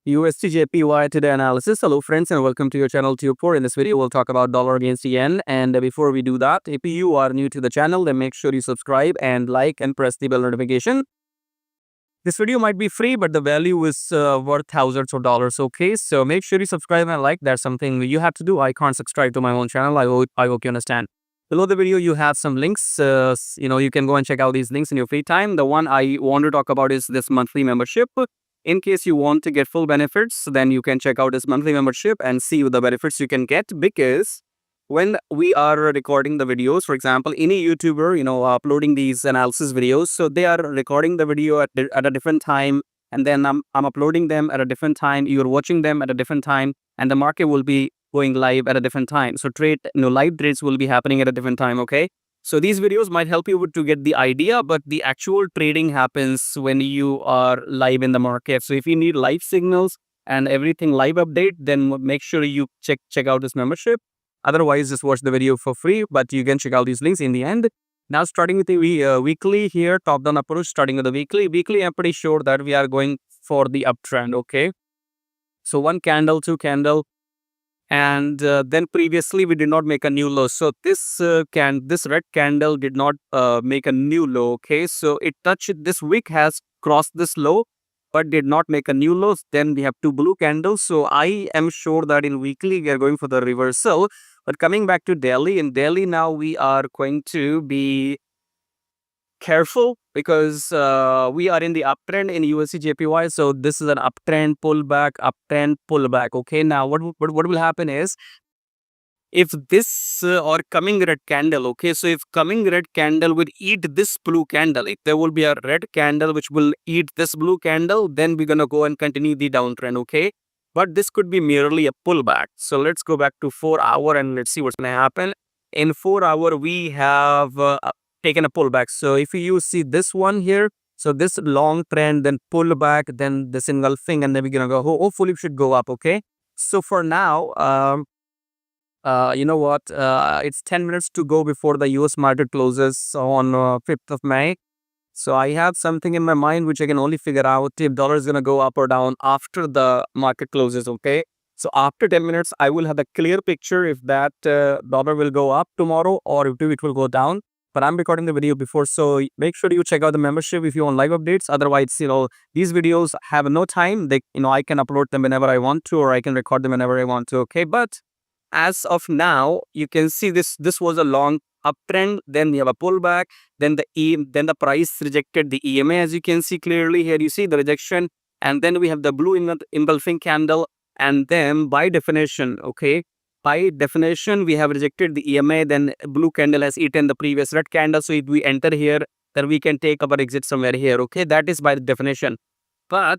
USDJPY today analysis. Hello friends and welcome to your channel TubeCore. In this video, we'll talk about dollar against yen. And before we do that, if you are new to the channel, then make sure you subscribe and like and press the bell notification. This video might be free, but the value is worth thousands of dollars. Okay, so make sure you subscribe and like. That's something you have to do. I can't subscribe to my own channel. I hope you understand. Below the video, you have some links. You can go and check out these links in your free time. The one I want to talk about is this monthly membership. In case you want to get full benefits, then you can check out this monthly membership and see the benefits you can get, because when we are recording the videos, for example, any YouTuber, uploading these analysis videos, so they are recording the video at a different time, and then I'm uploading them at a different time. You're watching them at a different time, and the market will be going live at a different time. So live trades will be happening at a different time. Okay. So these videos might help you to get the idea, but the actual trading happens when you are live in the market. So if you need live signals and everything live update, then make sure you check out this membership. Otherwise, just watch the video for free, but you can check out these links in the end. Now, starting with the weekly here, top-down approach, starting with the weekly. Weekly, I'm pretty sure that we are going for the uptrend, okay? So one candle, two candle, and then previously we did not make a new low. So this red candle did not make a new low. Okay, so it touched, this wick has crossed this low but did not make a new low. Then we have two blue candles. So I am sure that in weekly we are going for the reversal. But coming back to Delhi, in Delhi now we are going to be careful, because we are in the uptrend in USDJPY. So this is an uptrend pullback. Okay, now what will happen is, if this or coming red candle, okay, so if coming red candle will eat this blue candle, if there will be a red candle which will eat this blue candle, then we're gonna go and continue the downtrend. Okay, but this could be merely a pullback. So let's go back to 4 hour and let's see what's gonna happen. In 4 hour we have taken a pullback. So if you see this one here, so this long trend, then pullback, then this engulfing, and then we're gonna go, hopefully it should go up. Okay, so for now, you know what, it's 10 minutes to go before the US market closes on 5th of May. So I have something in my mind which I can only figure out if dollar is gonna go up or down after the market closes. Okay, so after 10 minutes I will have a clear picture if that dollar will go up tomorrow or if it will go down. But I'm recording the video before, so make sure you check out the membership if you want live updates. Otherwise, these videos have no time. I can upload them whenever I want to, or I can record them whenever I want to. Okay, but as of now, you can see this was a long uptrend. Then we have a pullback. Then the price rejected the EMA, as you can see clearly here. You see the rejection, and then we have the blue engulfing candle, and then by definition, okay. By definition, we have rejected the EMA, then blue candle has eaten the previous red candle. So if we enter here, then we can take our exit somewhere here. Okay, that is by the definition. But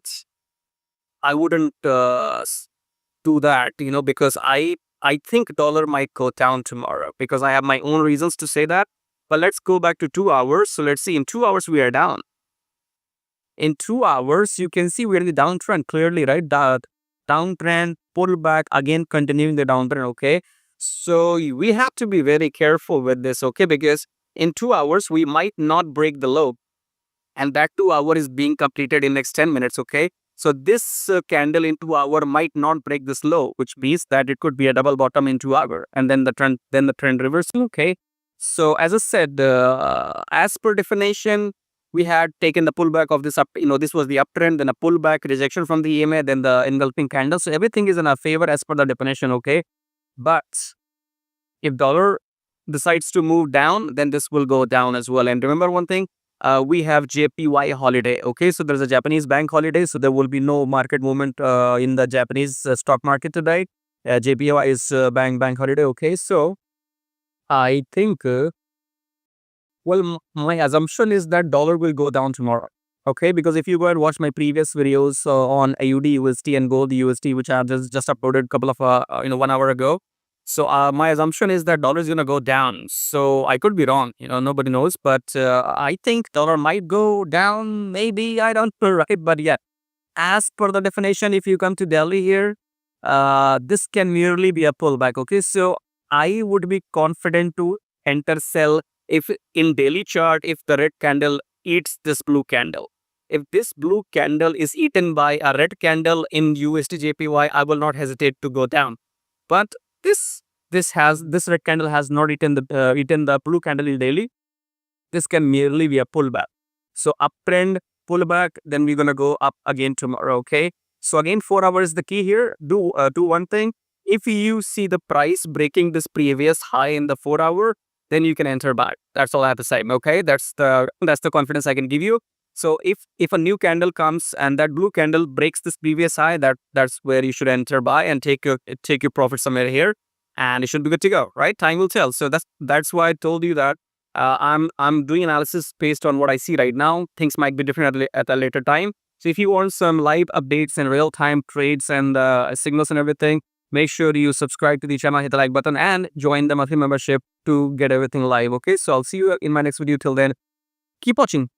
I wouldn't do that, because I think dollar might go down tomorrow, because I have my own reasons to say that. But let's go back to 2 hours. So let's see, in 2 hours we are down. In 2 hours, you can see we're in the downtrend clearly, right? Downtrend, pullback, again continuing the downtrend. Okay, so we have to be very careful with this. Okay, because in 2 hours we might not break the low, and that 2 hour is being completed in next 10 minutes. Okay, so this candle in 2 hour might not break this low, which means that it could be a double bottom in 2 hour, and then the trend reversal. Okay, so as I said, as per definition, we had taken the pullback of this up, this was the uptrend, then a pullback, rejection from the EMA, then the engulfing candle. So everything is in our favor as per the definition. Okay, but if dollar decides to move down, then this will go down as well. And remember one thing, we have JPY holiday. Okay, so there's a Japanese bank holiday, so there will be no market movement in the Japanese stock market today. JPY is bank holiday. Okay, so I think well, my assumption is that dollar will go down tomorrow. Okay, because if you go and watch my previous videos on AUD USD and gold USD, which I have just uploaded a couple of 1 hour ago, so my assumption is that dollar is gonna go down. So I could be wrong, nobody knows, but I think dollar might go down. Maybe, I don't know, right? But yeah, as per the definition, if you come to Delhi here, this can merely be a pullback. Okay, so I would be confident to enter sell if in daily chart, if the red candle eats this blue candle. if this blue candle is eaten by a red candle in USDJPY, I will not hesitate to go down. But this red candle has not eaten the blue candle in daily. This can merely be a pullback. So uptrend, pullback, then we're gonna go up again tomorrow. Okay. So again, 4 hours is the key here. Do one thing. If you see the price breaking this previous high in the 4 hour, then you can enter back. That's all I have to say. Okay, that's the confidence I can give you. So if a new candle comes and that blue candle breaks this previous high, that's where you should enter buy and take your profit somewhere here, and it should be good to go. Right? Time will tell. So that's why I told you that I'm doing analysis based on what I see right now. Things might be different at a later time. So if you want some live updates and real time trades and signals and everything, make sure you subscribe to the channel, hit the like button, and join the monthly membership to get everything live. Okay, so I'll see you in my next video. Till then, keep watching.